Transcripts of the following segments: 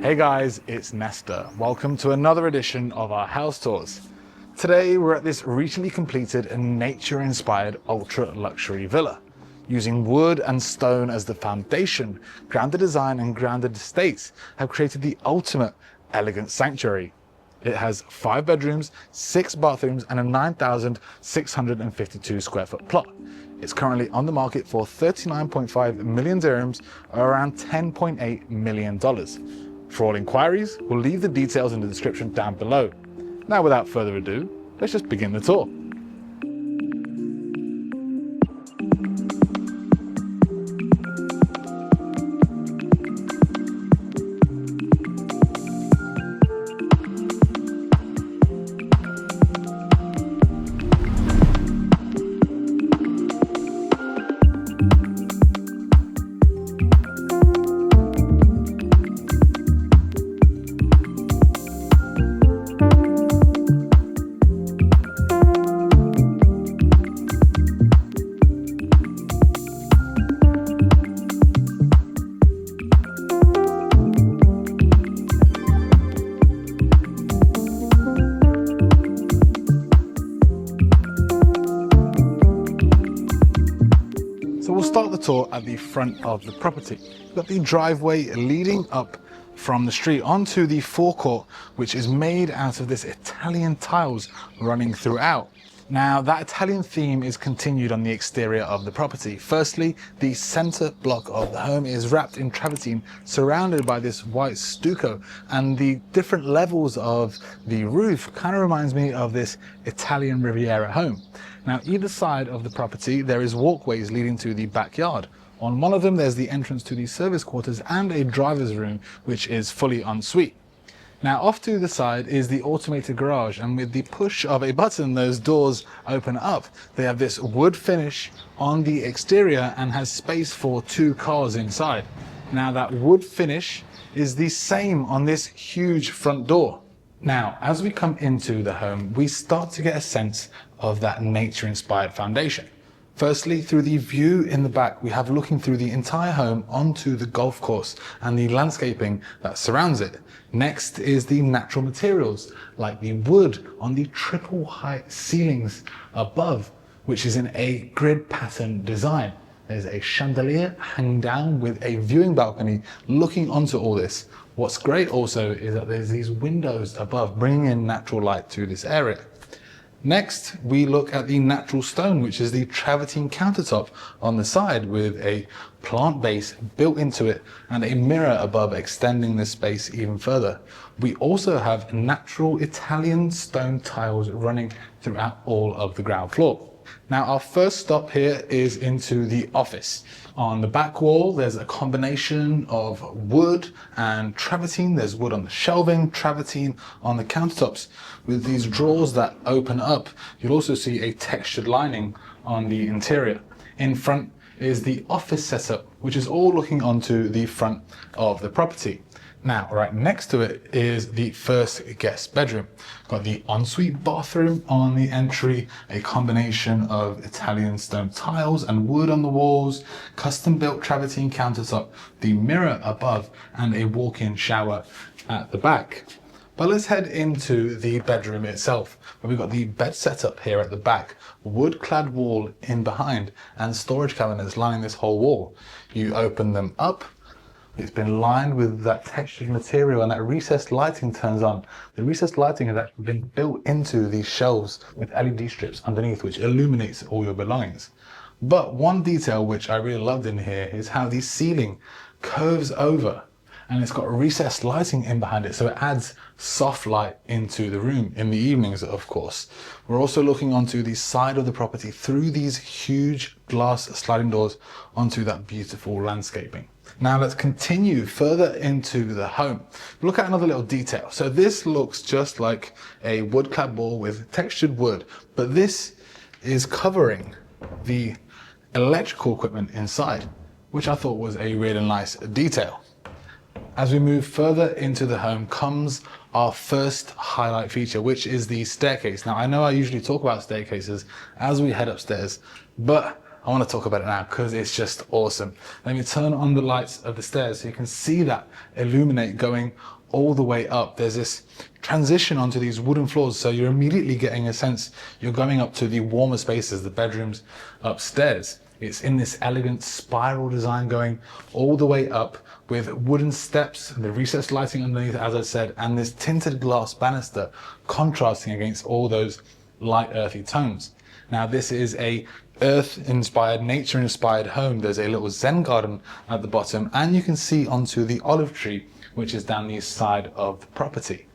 Hey guys, it's Nestor. Welcome to another edition of our house tours. Today we're at this recently completed and nature-inspired ultra-luxury villa. Using wood and stone as the foundation, Grounded Design and Grounded Estates have created the ultimate elegant sanctuary. It has 5 bedrooms, 6 bathrooms and a 9,652 square foot plot. It's currently on the market for 39.5 million dirhams, or around $10.8 million. For all inquiries, we'll leave the details in the description down below. Now without further ado, let's just begin the tour. So we'll start the tour at the front of the property. We've got the driveway leading up from the street onto the forecourt, which is made out of this Italian tiles running throughout. Now that Italian theme is continued on the exterior of the property. Firstly, the center block of the home is wrapped in travertine, surrounded by this white stucco, and the different levels of the roof kind of reminds me of this Italian Riviera home. Now either side of the property there is walkways leading to the backyard. On one of them there's the entrance to the service quarters and a driver's room which is fully en suite. Now off to the side is the automated garage, and with the push of a button those doors open up. They have this wood finish on the exterior and has space for 2 cars inside. Now that wood finish is the same on this huge front door. Now as we come into the home we start to get a sense of that nature-inspired foundation. Firstly, through the view in the back, we have looking through the entire home onto the golf course and the landscaping that surrounds it. Next is the natural materials, like the wood on the triple height ceilings above, which is in a grid pattern design. There's a chandelier hanging down with a viewing balcony looking onto all this. What's great also is that there's these windows above, bringing in natural light to this area. Next, we look at the natural stone, which is the travertine countertop on the side with a plant base built into it and a mirror above extending the space even further. We also have natural Italian stone tiles running throughout all of the ground floor. Now our first stop here is into the office. On the back wall there's a combination of wood and travertine. There's wood on the shelving, travertine on the countertops. With these drawers that open up, you'll also see a textured lining on the interior. In front is the office setup, which is all looking onto the front of the property. Now, right next to it is the first guest bedroom. Got the ensuite bathroom on the entry, a combination of Italian stone tiles and wood on the walls, custom built travertine countertop, the mirror above, and a walk-in shower at the back. But let's head into the bedroom itself, where we've got the bed setup here at the back, wood-clad wall in behind, and storage cabinets lining this whole wall. You open them up. It's been lined with that textured material, and that recessed lighting turns on. The recessed lighting has actually been built into these shelves with LED strips underneath, which illuminates all your belongings. But one detail which I really loved in here is how the ceiling curves over, and it's got recessed lighting in behind it, so it adds soft light into the room in the evenings, of course. We're also looking onto the side of the property through these huge glass sliding doors onto that beautiful landscaping. Now let's continue further into the home. Look at another little detail. So this looks just like a wood-clad wall with textured wood, but this is covering the electrical equipment inside, which I thought was a really nice detail. As we move further into the home comes our first highlight feature, which is the staircase. Now I know I usually talk about staircases as we head upstairs, but I want to talk about it now because it's just awesome. Let me turn on the lights of the stairs so you can see that illuminate going all the way up. There's this transition onto these wooden floors, so you're immediately getting a sense you're going up to the warmer spaces, the bedrooms upstairs. It's in this elegant spiral design going all the way up with wooden steps, the recessed lighting underneath, as I said, and this tinted glass banister contrasting against all those light earthy tones. Now this is a earth-inspired, nature-inspired home. There's a little Zen garden at the bottom, and you can see onto the olive tree, which is down the side of the property.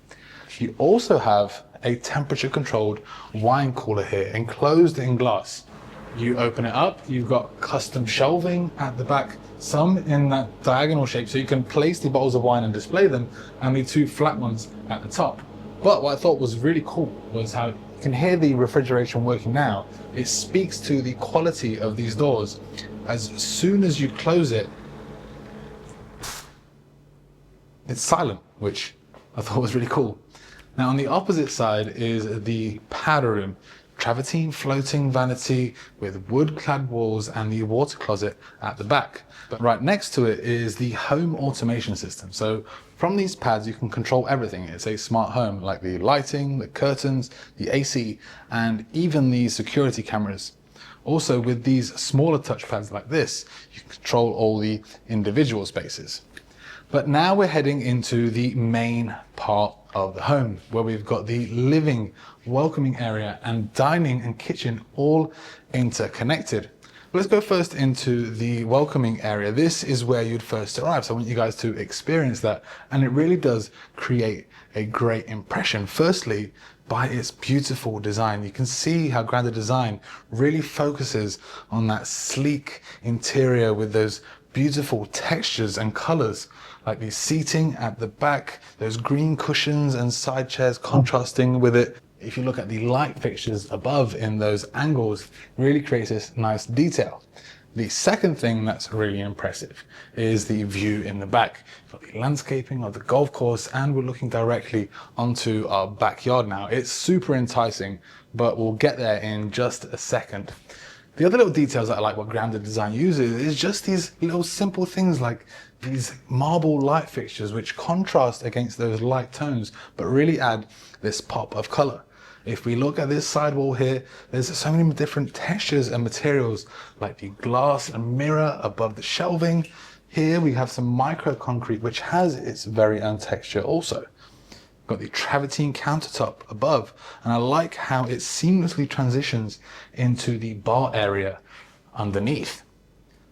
You also have a temperature-controlled wine cooler here, enclosed in glass. You open it up, you've got custom shelving at the back, some in that diagonal shape so you can place the bottles of wine and display them, and the two flat ones at the top. But what I thought was really cool was how you can hear the refrigeration working now. It speaks to the quality of these doors. As soon as you close it, it's silent, which I thought was really cool. Now on the opposite side is the powder room. Travertine floating vanity with wood-clad walls and the water closet at the back. But right next to it is the home automation system. So from these pads you can control everything. It's a smart home, like the lighting, the curtains, the AC, and even the security cameras. Also with these smaller touchpads like this, you can control all the individual spaces. But now we're heading into the main part of the home, where we've got the living, welcoming area and dining and kitchen all interconnected. Let's go first into the welcoming area. This is where you'd first arrive, so I want you guys to experience that, and it really does create a great impression. Firstly, by its beautiful design. You can see how Grandeur Design really focuses on that sleek interior with those beautiful textures and colors, like the seating at the back, those green cushions and side chairs contrasting with it. If you look at the light fixtures above in those angles, it really creates this nice detail. The second thing that's really impressive is the view in the back. You've got the landscaping of the golf course, and we're looking directly onto our backyard now. It's super enticing, but we'll get there in just a second. The other little details that I like what Grandeur Design uses is just these little simple things like these marble light fixtures which contrast against those light tones but really add this pop of color. If we look at this sidewall here, there's so many different textures and materials, like the glass and mirror above the shelving. Here we have some micro concrete which has its very own texture also. Got the travertine countertop above, and I like how it seamlessly transitions into the bar area underneath.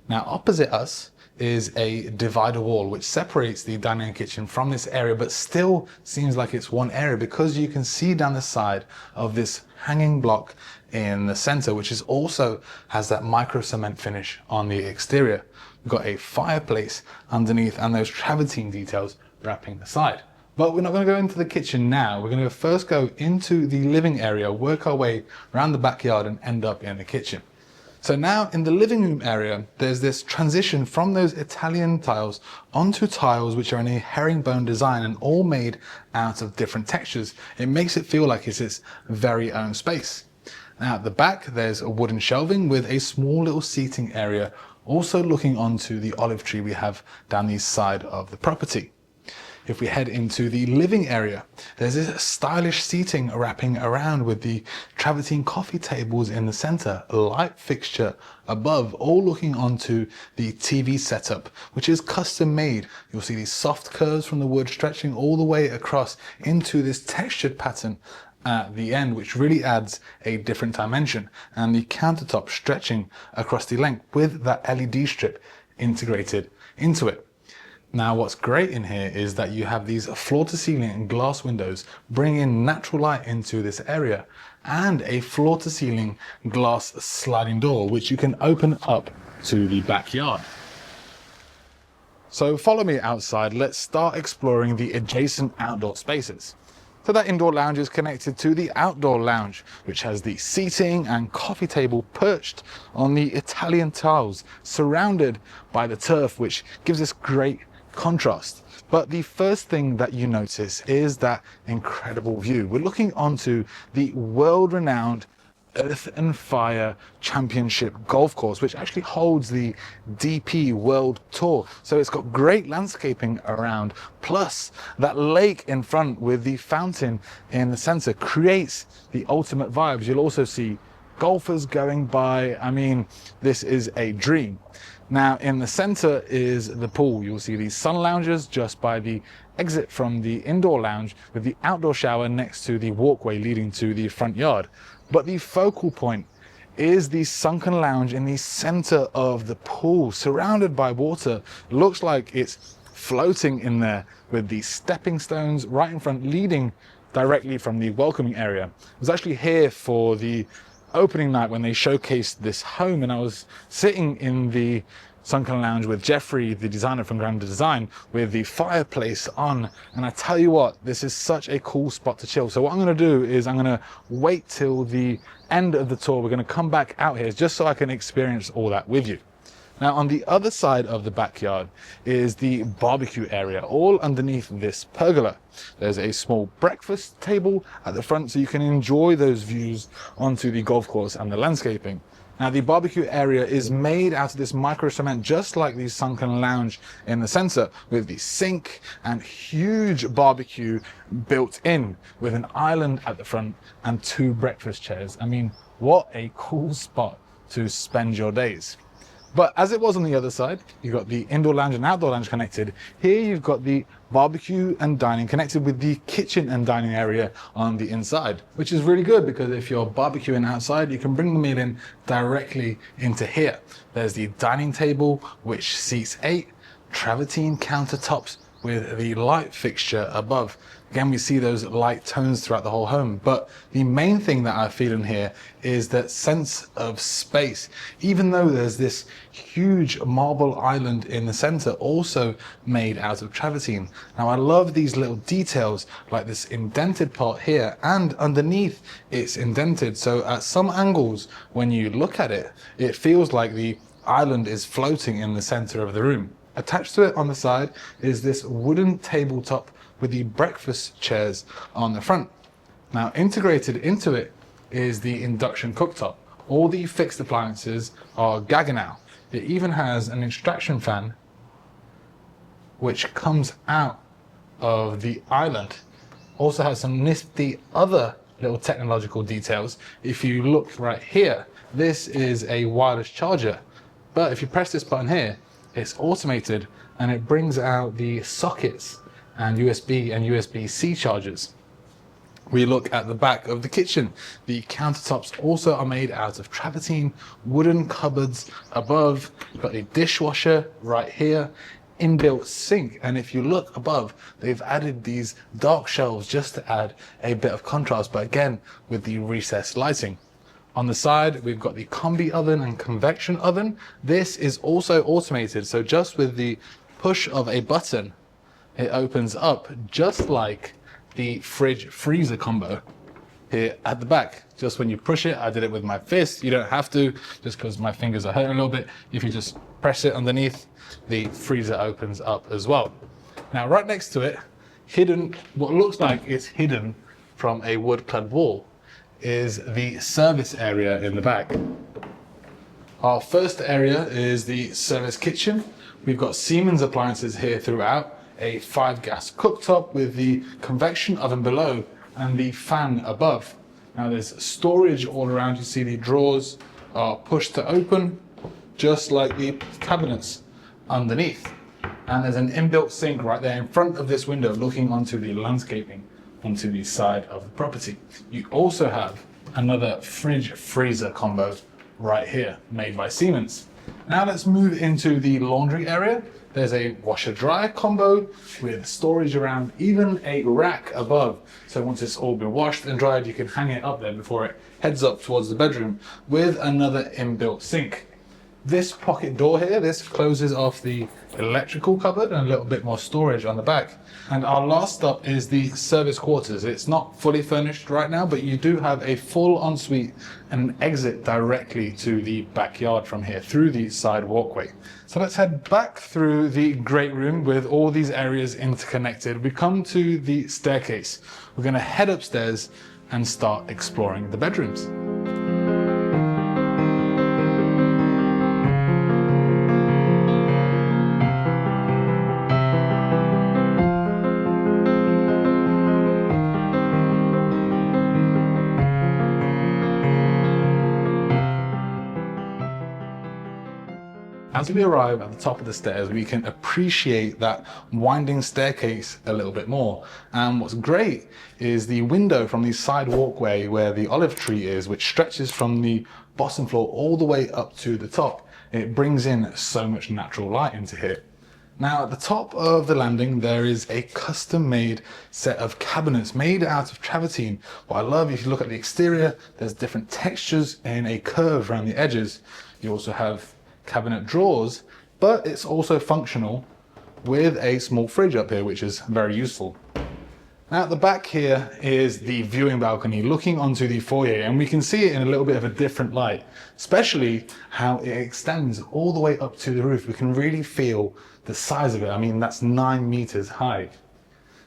Now opposite us is a divider wall which separates the dining and kitchen from this area, but still seems like it's one area because you can see down the side of this hanging block in the center, which is also has that micro cement finish on the exterior. We've got a fireplace underneath and those travertine details wrapping the side. But we're not going to go into the kitchen now. We're going to first go into the living area, work our way around the backyard and end up in the kitchen. So now in the living room area, there's this transition from those Italian tiles onto tiles which are in a herringbone design and all made out of different textures. It makes it feel like it's its very own space. Now at the back, there's a wooden shelving with a small little seating area, also looking onto the olive tree we have down the side of the property. If we head into the living area, there's this stylish seating wrapping around with the travertine coffee tables in the center, a light fixture above, all looking onto the TV setup, which is custom made. You'll see these soft curves from the wood stretching all the way across into this textured pattern at the end, which really adds a different dimension, and the countertop stretching across the length with that LED strip integrated into it. Now what's great in here is that you have these floor-to-ceiling and glass windows bringing natural light into this area, and a floor-to-ceiling glass sliding door which you can open up to the backyard. So follow me outside, let's start exploring the adjacent outdoor spaces. So that indoor lounge is connected to the outdoor lounge, which has the seating and coffee table perched on the Italian tiles, surrounded by the turf, which gives this great contrast. But the first thing that you notice is that incredible view. We're looking onto the world-renowned Earth and Fire Championship golf course, which actually holds the DP World Tour. So it's got great landscaping around, plus that lake in front with the fountain in the center creates the ultimate vibes. You'll also see golfers going by. I mean, this is a dream. Now in the center is the pool. You'll see these sun loungers just by the exit from the indoor lounge with the outdoor shower next to the walkway leading to the front yard. But the focal point is the sunken lounge in the center of the pool, surrounded by water. Looks like it's floating in there with the stepping stones right in front leading directly from the welcoming area. I was actually here for the opening night when they showcased this home, and I was sitting in the sunken lounge with Jeffrey, the designer from Grand Design, with the fireplace on, and I tell you what, this is such a cool spot to chill. So what I'm going to do is I'm going to wait till the end of the tour. We're going to come back out here just so I can experience all that with you. Now on the other side of the backyard is the barbecue area, all underneath this pergola. There's a small breakfast table at the front so you can enjoy those views onto the golf course and the landscaping. Now the barbecue area is made out of this micro cement, just like the sunken lounge in the center, with the sink and huge barbecue built in with an island at the front and 2 breakfast chairs. I mean, what a cool spot to spend your days. But as it was on the other side, you've got the indoor lounge and outdoor lounge connected. Here you've got the barbecue and dining connected with the kitchen and dining area on the inside, which is really good because if you're barbecuing outside, you can bring the meal in directly into here. There's the dining table, which seats 8, travertine countertops with the light fixture above. Again, we see those light tones throughout the whole home, but the main thing that I feel in here is that sense of space. Even though there's this huge marble island in the center, also made out of travertine. Now I love these little details, like this indented part here, and underneath it's indented. So at some angles, when you look at it, it feels like the island is floating in the center of the room. Attached to it on the side is this wooden tabletop with the breakfast chairs on the front. Now integrated into it is the induction cooktop. All the fixed appliances are Gaggenau. It even has an extraction fan which comes out of the island. Also has some nifty other little technological details. If you look right here, this is a wireless charger, but if you press this button here, it's automated and it brings out the sockets and USB and USB-C chargers. We look at the back of the kitchen. The countertops also are made out of travertine, wooden cupboards above. You've got a dishwasher right here, inbuilt sink, and if you look above, they've added these dark shelves just to add a bit of contrast, but again with the recessed lighting. On the side, we've got the combi oven and convection oven. This is also automated, so just with the push of a button, it opens up just like the fridge freezer combo here at the back. Just when you push it, I did it with my fist. You don't have to, just because my fingers are hurting a little bit. If you just press it underneath, the freezer opens up as well. Now, right next to it, hidden, what looks like it's hidden from a wood-clad wall, is the service area in the back. Our first area is the service kitchen. We've got Siemens appliances here throughout, a 5-gas cooktop with the convection oven below and the fan above. Now there's storage all around. You see the drawers are pushed to open, just like the cabinets underneath. And there's an inbuilt sink right there in front of this window looking onto the landscaping onto the side of the property. You also have another fridge freezer combo right here made by Siemens. Now let's move into the laundry area. There's a washer dryer combo with storage around, even a rack above. So once it's all been washed and dried, you can hang it up there before it heads up towards the bedroom with another inbuilt sink. This pocket door here, this closes off the electrical cupboard and a little bit more storage on the back. And our last stop is the service quarters. It's not fully furnished right now, but you do have a full ensuite and an exit directly to the backyard from here through the side walkway. So let's head back through the great room with all these areas interconnected. We come to the staircase. We're going to head upstairs and start exploring the bedrooms. As we arrive at the top of the stairs, we can appreciate that winding staircase a little bit more. And what's great is the window from the side walkway where the olive tree is, which stretches from the bottom floor all the way up to the top. It brings in so much natural light into here. Now at the top of the landing there is a custom made set of cabinets made out of travertine. What I love, if you look at the exterior, there's different textures in a curve around the edges. You also have cabinet drawers, but it's also functional with a small fridge up here, which is very useful. Now at the back here is the viewing balcony looking onto the foyer, and we can see it in a little bit of a different light, especially how it extends all the way up to the roof. We can really feel the size of it. I mean, that's 9 meters high.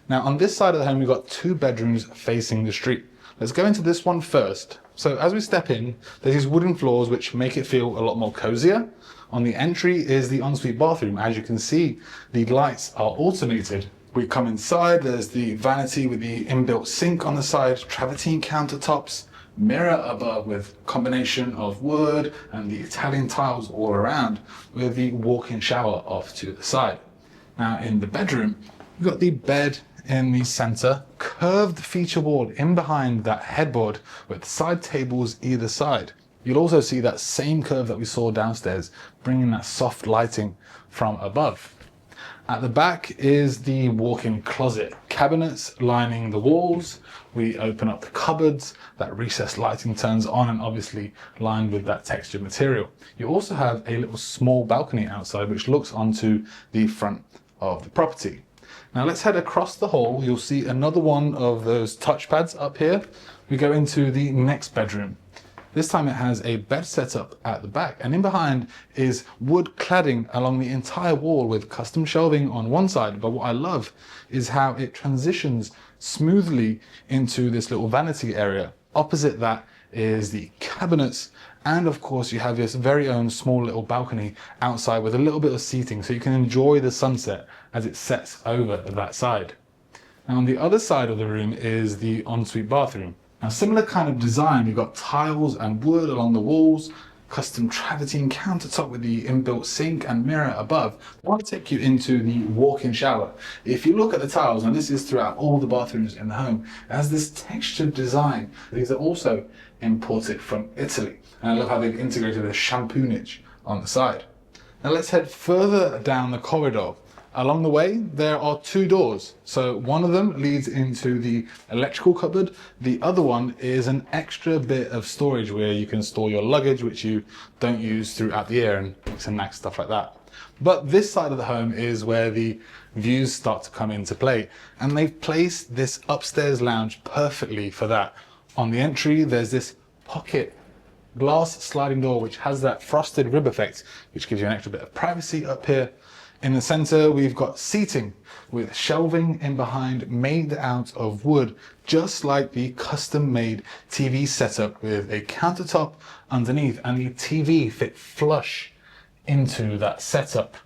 Now on this side of the home, we've got 2 bedrooms facing the street. Let's go into this one first. So as we step in, there's these wooden floors which make it feel a lot more cozier. On the entry is the ensuite bathroom. As you can see, the lights are automated. We come inside, there's the vanity with the inbuilt sink on the side, travertine countertops, mirror above with combination of wood and the Italian tiles all around, with the walk-in shower off to the side. Now in the bedroom, we've got the bed in the center, curved feature wall in behind that headboard with side tables either side. You'll also see that same curve that we saw downstairs, bringing that soft lighting from above. At the back is the walk-in closet. Cabinets lining the walls. We open up the cupboards. That recessed lighting turns on and obviously lined with that textured material. You also have a little small balcony outside which looks onto the front of the property. Now let's head across the hall. You'll see another one of those touchpads up here. We go into the next bedroom. This time it has a bed set up at the back, and in behind is wood cladding along the entire wall with custom shelving on one side. But what I love is how it transitions smoothly into this little vanity area. Opposite that is the cabinets, and of course you have this very own small little balcony outside with a little bit of seating so you can enjoy the sunset as it sets over that side. Now on the other side of the room is the ensuite bathroom. Now similar kind of design, we've got tiles and wood along the walls, custom travertine countertop with the inbuilt sink and mirror above. I want to take you into the walk-in shower. If you look at the tiles, and this is throughout all the bathrooms in the home, it has this textured design. These are also imported from Italy. And I love how they've integrated a champoonage on the side. Now let's head further down the corridor. Along the way, there are 2 doors. So one of them leads into the electrical cupboard. The other one is an extra bit of storage where you can store your luggage, which you don't use throughout the year, and mix and match stuff like that. But this side of the home is where the views start to come into play. And they've placed this upstairs lounge perfectly for that. On the entry, there's this pocket glass sliding door, which has that frosted rib effect, which gives you an extra bit of privacy up here. In the center, we've got seating with shelving in behind made out of wood, just like the custom-made TV setup with a countertop underneath, and the TV fit flush into that setup.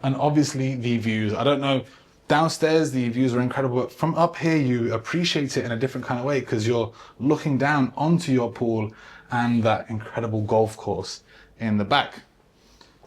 And obviously the views, I don't know, downstairs the views are incredible, but from up here you appreciate it in a different kind of way because you're looking down onto your pool and that incredible golf course in the back.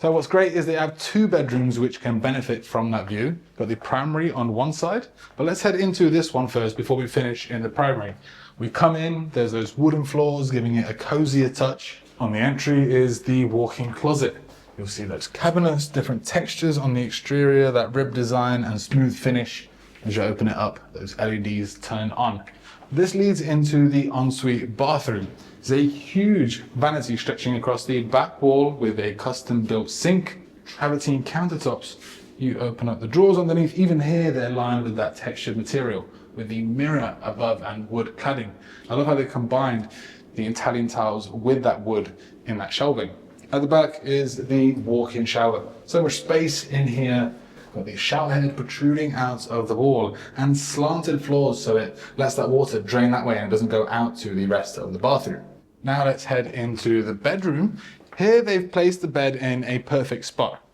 So what's great is they have 2 bedrooms which can benefit from that view. Got the primary on one side, but let's head into this one first before we finish in the primary. We come in, there's those wooden floors giving it a cozier touch. On the entry is the walk-in closet. You'll see those cabinets, different textures on the exterior, that rib design and smooth finish. As you open it up, those LEDs turn on. This leads into the ensuite bathroom. There's a huge vanity stretching across the back wall with a custom built sink, travertine countertops. You open up the drawers underneath, even here they're lined with that textured material with the mirror above and wood cladding. I love how they combined the Italian tiles with that wood in that shelving. At the back is the walk-in shower. So much space in here. Got the shower head protruding out of the wall and slanted floors so it lets that water drain that way and it doesn't go out to the rest of the bathroom. Now let's head into the bedroom. Here they've placed the bed in a perfect spot.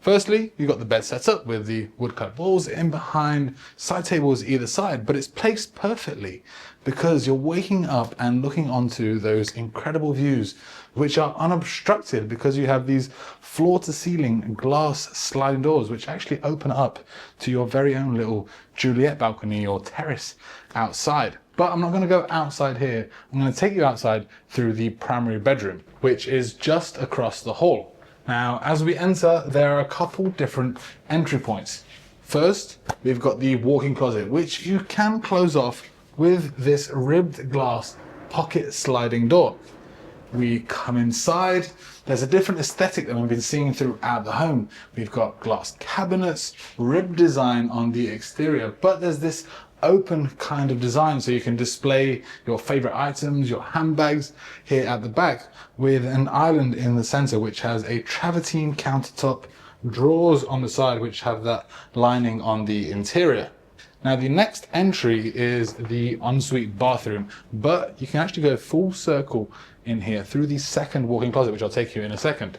Firstly, you've got the bed set up with the woodcut walls in behind, side tables either side, but it's placed perfectly because you're waking up and looking onto those incredible views which are unobstructed because you have these floor to ceiling glass sliding doors which actually open up to your very own little Juliet balcony or terrace outside. But I'm not going to go outside here. I'm going to take you outside through the primary bedroom, which is just across the hall. Now, as we enter, there are a couple different entry points. First, we've got the walk-in closet, which you can close off with this ribbed glass pocket sliding door. We come inside. There's a different aesthetic that we've been seeing throughout the home. We've got glass cabinets, ribbed design on the exterior, but there's this open kind of design so you can display your favorite items, your handbags here at the back, with an island in the center which has a travertine countertop, drawers on the side which have that lining on the interior. Now the next entry is the ensuite bathroom, but you can actually go full circle in here through the second walk-in closet, which I'll take you in a second.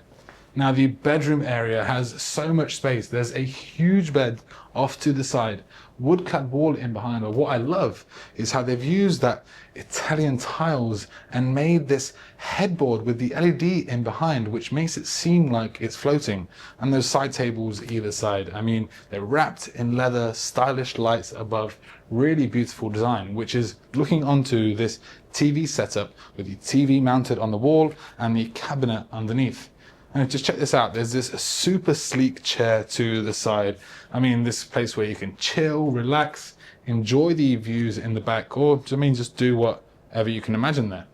Now the bedroom area has so much space. There's a huge bed off to the side, woodcut wall in behind, but what I love is how they've used that Italian tiles and made this headboard with the LED in behind, which makes it seem like it's floating, and those side tables either side. I mean, they're wrapped in leather, stylish lights above, really beautiful design, which is looking onto this TV setup with the TV mounted on the wall and the cabinet underneath. And just check this out, there's this super sleek chair to the side. I mean, this place where you can chill, relax, enjoy the views in the back, or I mean, just do whatever you can imagine there.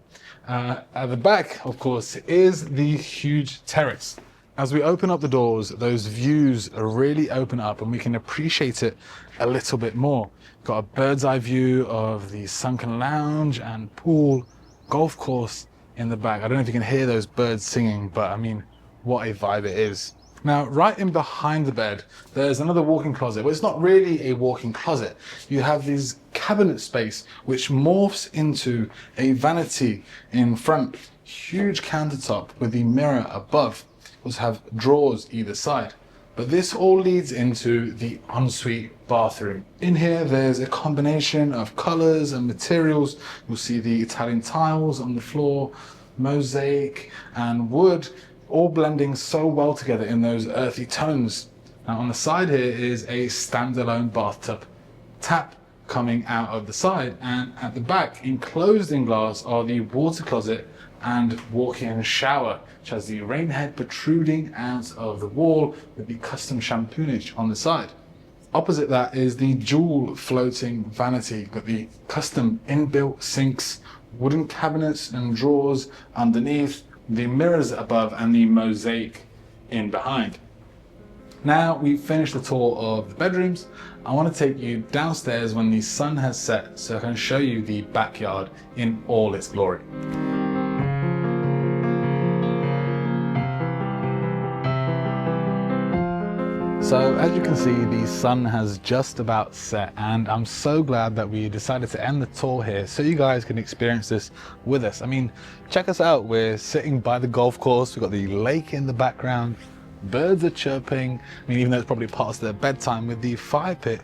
At the back, of course, is the huge terrace. As we open up the doors, those views really open up and we can appreciate it a little bit more. Got a bird's eye view of the sunken lounge and pool, golf course in the back. I don't know if you can hear those birds singing, but I mean, what a vibe it is. Now, right in behind the bed, there's another walk-in closet. Well, it's not really a walk-in closet. You have this cabinet space, which morphs into a vanity in front, huge countertop with the mirror above. Also have drawers either side. But this all leads into the ensuite bathroom. In here, there's a combination of colors and materials. You'll see the Italian tiles on the floor, mosaic and wood, all blending so well together in those earthy tones. Now on the side here is a standalone bathtub, tap coming out of the side, and at the back, enclosed in glass, are the water closet and walk-in shower, which has the rain head protruding out of the wall with the custom shampoonage on the side. Opposite that is the dual floating vanity, got the custom inbuilt sinks, wooden cabinets and drawers underneath, the mirrors above and the mosaic in behind. Now we've finished the tour of the bedrooms. I want to take you downstairs when the sun has set so I can show you the backyard in all its glory. So as you can see, the sun has just about set, and I'm so glad that we decided to end the tour here so you guys can experience this with us. I mean, check us out. We're sitting by the golf course. We've got the lake in the background. Birds are chirping. I mean, even though it's probably past their bedtime, with the fire pit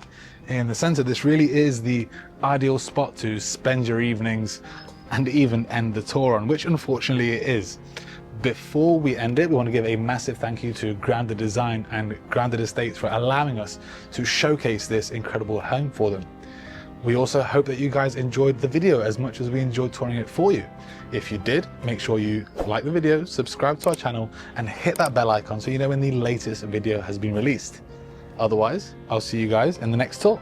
in the center, this really is the ideal spot to spend your evenings and even end the tour on, which unfortunately it is. Before we end it, we want to give a massive thank you to Grounded Design and Grounded Estates for allowing us to showcase this incredible home for them. We also hope that you guys enjoyed the video as much as we enjoyed touring it for you. If you did, make sure you like the video, subscribe to our channel, and hit that bell icon so you know when the latest video has been released. Otherwise, I'll see you guys in the next tour.